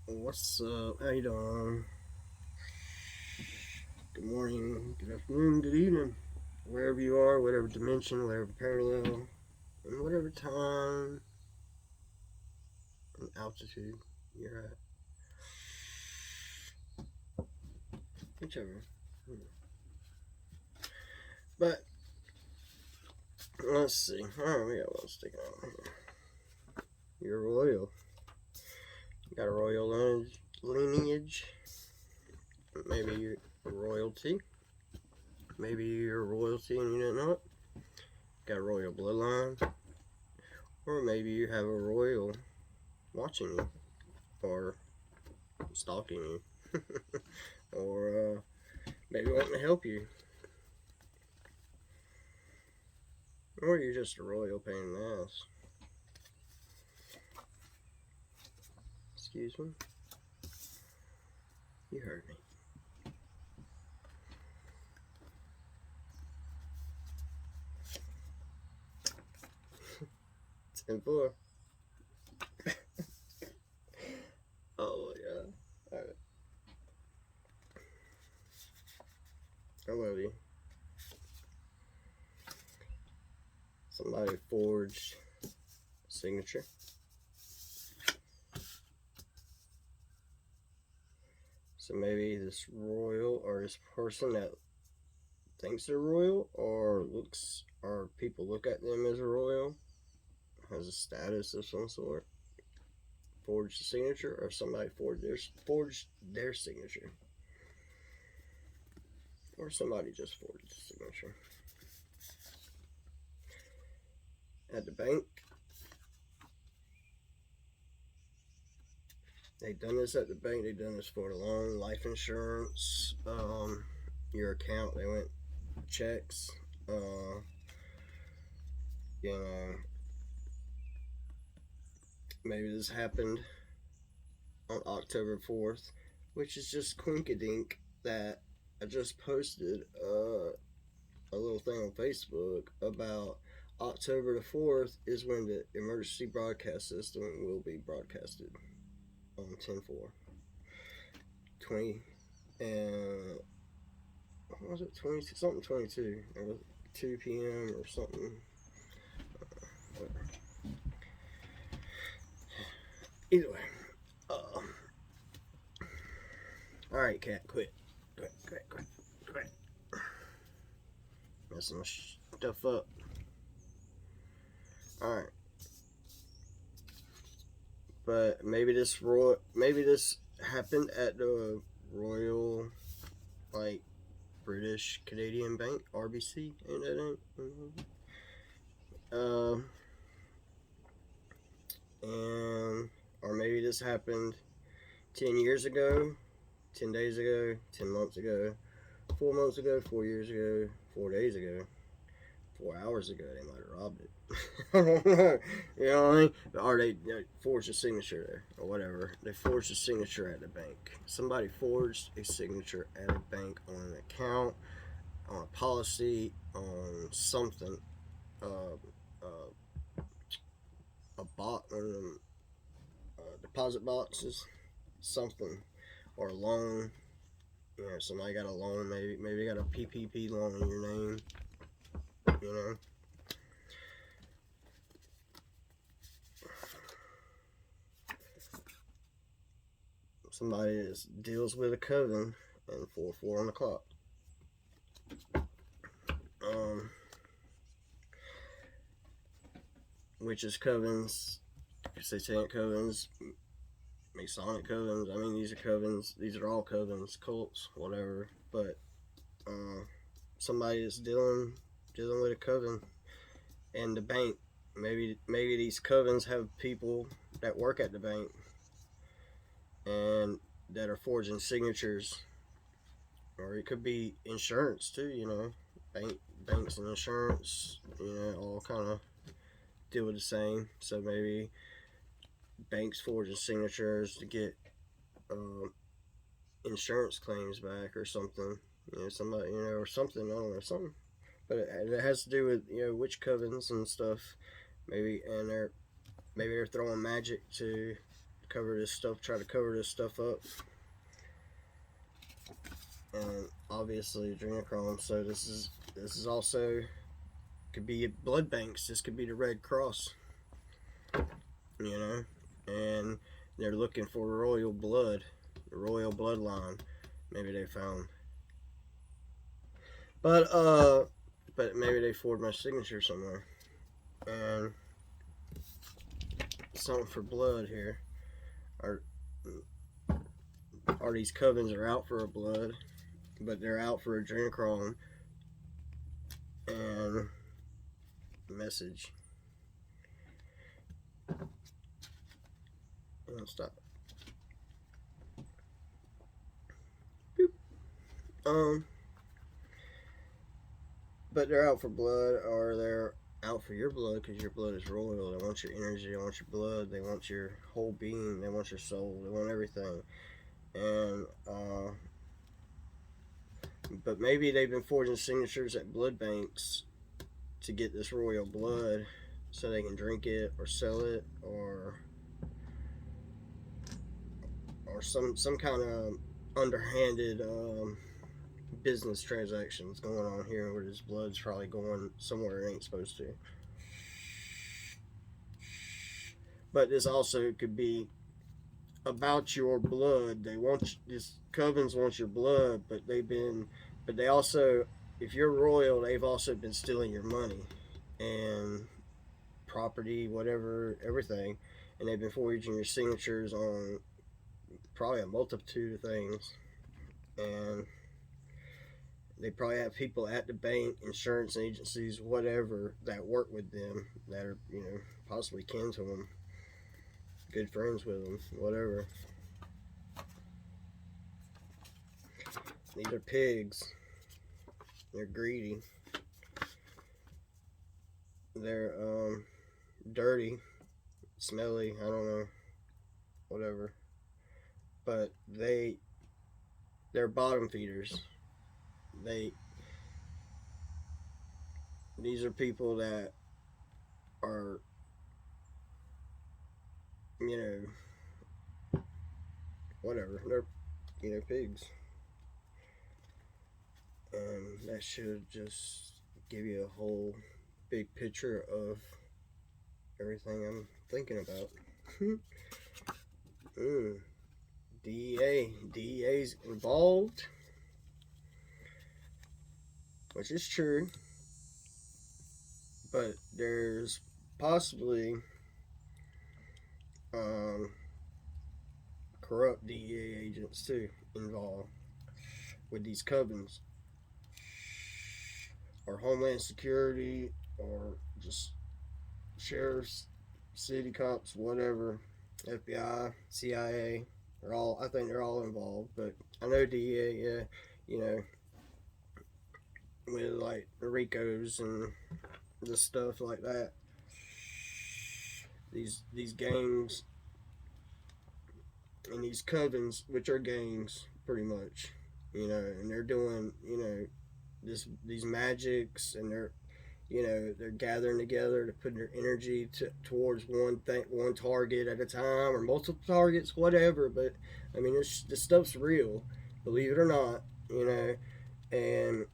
What's up? How you doing? Good morning, good afternoon, good evening. Wherever you are, whatever dimension, whatever parallel, and whatever time and altitude you're at. Whichever. But, let's see. Oh, we got one sticking out here. You're royal. You got a royal lineage. Maybe you're a royalty. Maybe you're royalty and you didn't know it. Got a royal bloodline. Or maybe you have a royal watching you. Or stalking you. or maybe wanting to help you. Or you're just a royal pain in the ass. Excuse me? You heard me. 10-4. Oh, yeah. Alright. I love you. Somebody forged a signature. So maybe this royal or this person that thinks they're royal or people look at them as a royal has a status of some sort. Forged a signature or somebody forged their signature. Or somebody just forged a signature. At the bank, they done this at the bank. They done this for the loan, life insurance, your account. They went checks. You know, maybe this happened on October 4th, which is just quinkadink that I just posted a little thing on Facebook about October the 4th is when the emergency broadcast system will be broadcasted on 10-4. 20 and what was it, 20 something 22 or 2 p.m. or something. Whatever. Either way, all right, cat, quit, messing my stuff up. All right, but maybe this happened at the Royal, like, British Canadian Bank, RBC, ain't that ain't? And or maybe this happened 10 years ago, 10 days ago, 10 months ago, 4 months ago, 4 years ago, 4 days ago, 4 hours ago. They might have robbed it. I don't know. You know what I mean? Or they forged a signature there or whatever. They forged a signature at the bank. Somebody forged a signature at a bank on an account, on a policy, on something. Uh, a bot, one of them deposit boxes, something, or a loan. You know, somebody got a loan, maybe got a PPP loan in your name. You know, somebody that deals with a coven and 4-4 on the clock. Witches covens, satanic covens, Masonic covens. I mean, these are covens. These are all covens, cults, whatever. But somebody is dealing with a coven and the bank. Maybe these covens have people that work at the bank and that are forging signatures, or it could be insurance too. You know, banks and insurance. You know, all kind of deal with the same. So maybe banks forging signatures to get insurance claims back or something. You know, somebody, or something. I don't know, something. But it has to do with witch covens and stuff. Maybe they're throwing magic to cover this stuff, try to cover this stuff up. And obviously adrenochrome. So this is also, could be blood banks. This could be the Red Cross, you know, and they're looking for royal blood, the royal bloodline. Maybe they found, but maybe they forged my signature somewhere, and something for blood here. Are these covens are out for a blood, but they're out for adrenochrome and message. And stop. Boop. But they're out for blood, or they're out for your blood because your blood is royal. They want your energy, they want your blood, they want your whole being, they want your soul, they want everything. And but maybe they've been forging signatures at blood banks to get this royal blood so they can drink it or sell it, or some kind of underhanded business transactions going on here where this blood's probably going somewhere it ain't supposed to. But this also could be about your blood. They want this covens want your blood, but they also, if you're royal, they've also been stealing your money and property, whatever, everything, and they've been forging your signatures on probably a multitude of things, and they probably have people at the bank, insurance agencies, whatever, that work with them, that are, you know, possibly kin to them, good friends with them, whatever. These are pigs. They're greedy. They're dirty, smelly, I don't know, whatever. But they're bottom feeders. These are people that are, you know, whatever. They're, you know, pigs. And that should just give you a whole big picture of everything I'm thinking about. DEA's involved, which is true, but there's possibly corrupt DEA agents too involved with these covens, or Homeland Security, or just sheriffs, city cops, whatever, FBI, CIA. I think they're all involved, but I know DEA, yeah, you know, with like the Ricos and the stuff like that. These gangs and these covens, which are gangs pretty much, you know, and they're doing, you know, these magics, and they're gathering together to put their energy towards one target at a time, or multiple targets, whatever. But I mean, this stuff's real, believe it or not, you know, and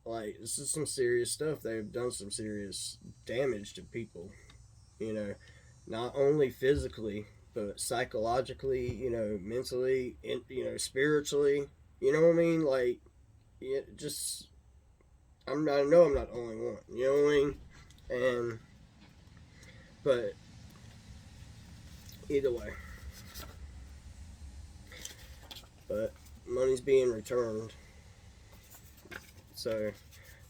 like, this is some serious stuff. They've done some serious damage to people, you know, not only physically but psychologically, you know, mentally, and, you know, spiritually. You know what I mean? Like, yeah, just I know I'm not the only one. You know what I mean? And but either way, but money's being returned, so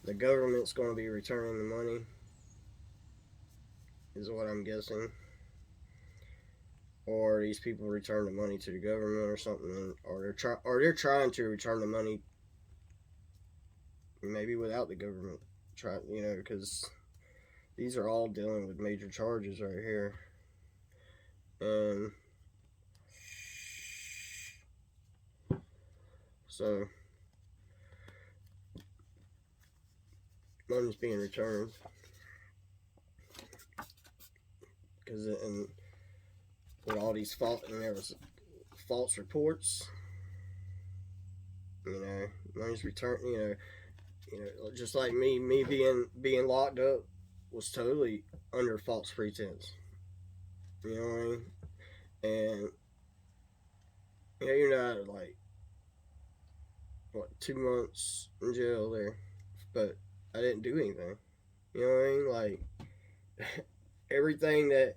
the government's going to be returning the money, is what I'm guessing, or these people return the money to the government or something, or they're trying to return the money, maybe without the government, you know, because these are all dealing with major charges right here. And so money's being returned, because with all these and there was false reports. Money's returned. Just like me being locked up was totally under false pretense. You know what I mean? And you're not like 2 months in jail there, but I didn't do anything. You know what I mean? Like everything that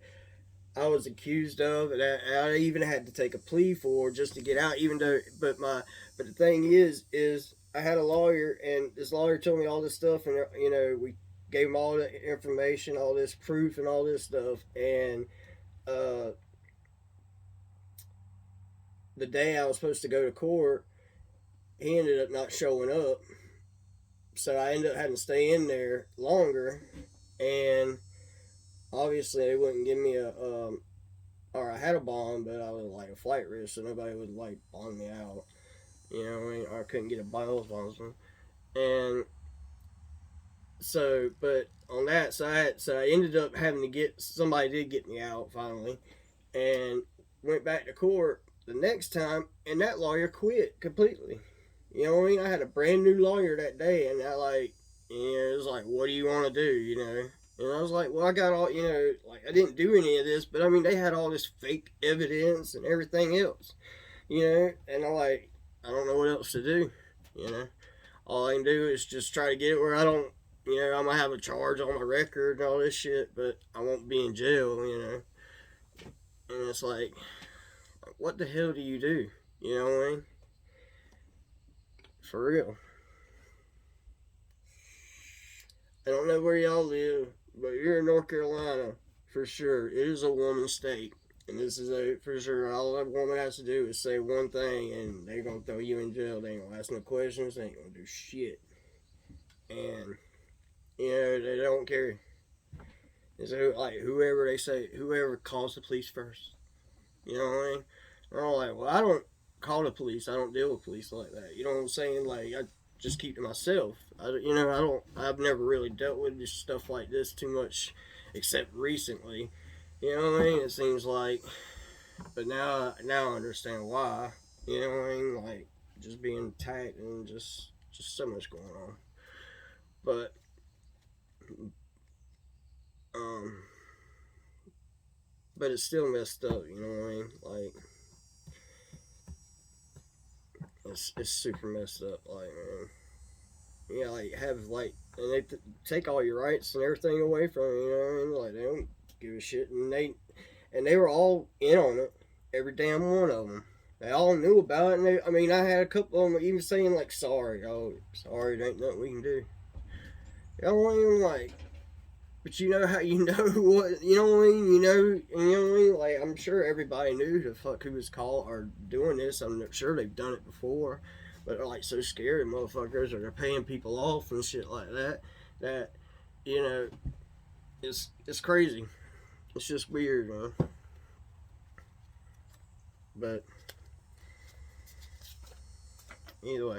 I was accused of, and I even had to take a plea for just to get out. But the thing is I had a lawyer, and this lawyer told me all this stuff, and we gave him all the information, all this proof, and all this stuff, and the day I was supposed to go to court, he ended up not showing up, so I ended up having to stay in there longer, and obviously they wouldn't give me or I had a bond, but I was like a flight risk, so nobody would like bond me out. You know what I mean? Or I couldn't get a bail bondsman. And so, but on that, so I ended up having to somebody did get me out finally, and went back to court the next time, and that lawyer quit completely. You know what I mean? I had a brand new lawyer that day, and it was like, what do you want to do, And I was like, well, I got all, like I didn't do any of this, but I mean, they had all this fake evidence and everything else, and I'm like, I don't know what else to do, All I can do is just try to get it where I don't, I'm going to have a charge on my record and all this shit, but I won't be in jail, And it's like, what the hell do you do? You know what I mean? For real. I don't know where y'all live, but you're in North Carolina, for sure. It is a woman's state. And this is for sure. All a woman has to do is say one thing, and they're going to throw you in jail. They ain't going to ask no questions. They ain't going to do shit. And, they don't care. And so, like, whoever calls the police first. You know what I mean? They're all like, well, I don't call the police. I don't deal with police like that. You know what I'm saying? Like, I just keep to myself. I've never really dealt with this stuff like this too much, except recently. You know what I mean? It seems like, but now I understand why. You know what I mean? Like, just being attacked and just so much going on. But, but it's still messed up. You know what I mean? Like, it's super messed up. Like, man, like and they take all your rights and everything away from you. You know what I mean? Like, they don't give a shit, and they were all in on it, every damn one of them. They all knew about it, and I had a couple of them even saying like, sorry, sorry, there ain't nothing we can do. Y'all weren't even like, but you know how you know what, you know what I mean? You know what I mean? Like, I'm sure everybody knew the fuck who was caught or doing this. I'm sure they've done it before, but they're like so scared of motherfuckers, or they're paying people off and shit like that. It's crazy. It's just weird, man. But either way,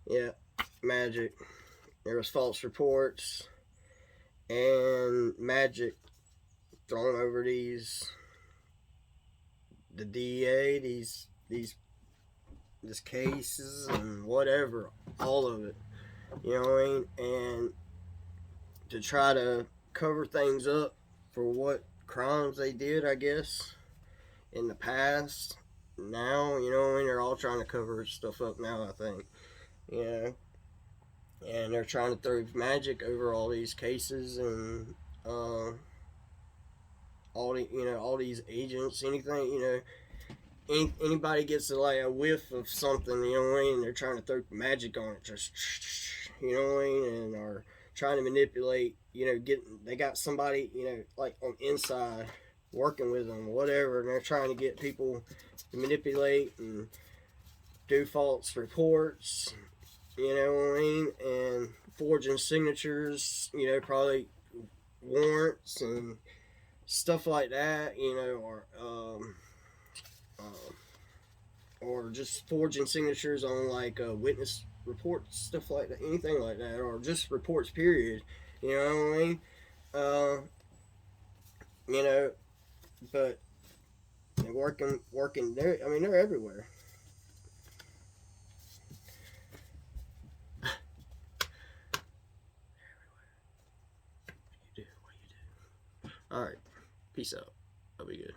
yeah, Magic. There was false reports, and Magic throwing over the DA, these cases and whatever, all of it. You know what I mean? And to try to cover things up for what crimes they did, I guess, in the past. Now, you know what I mean? They're all trying to cover stuff up now, I think. And they're trying to throw Magic over all these cases, and all these agents, anything, anybody gets like a whiff of something, you know what I mean? They're trying to throw Magic on it, just, you know what I mean? And are trying to manipulate, they got somebody, like on inside working with them, whatever, and they're trying to get people to manipulate and do false reports, you know what I mean, and forging signatures, probably warrants and stuff like that, or just forging signatures on like witness reports, stuff like that, anything like that, or just reports, period. You know what I mean? But They working. They're everywhere. You do what you do. All right, peace out. I'll be good.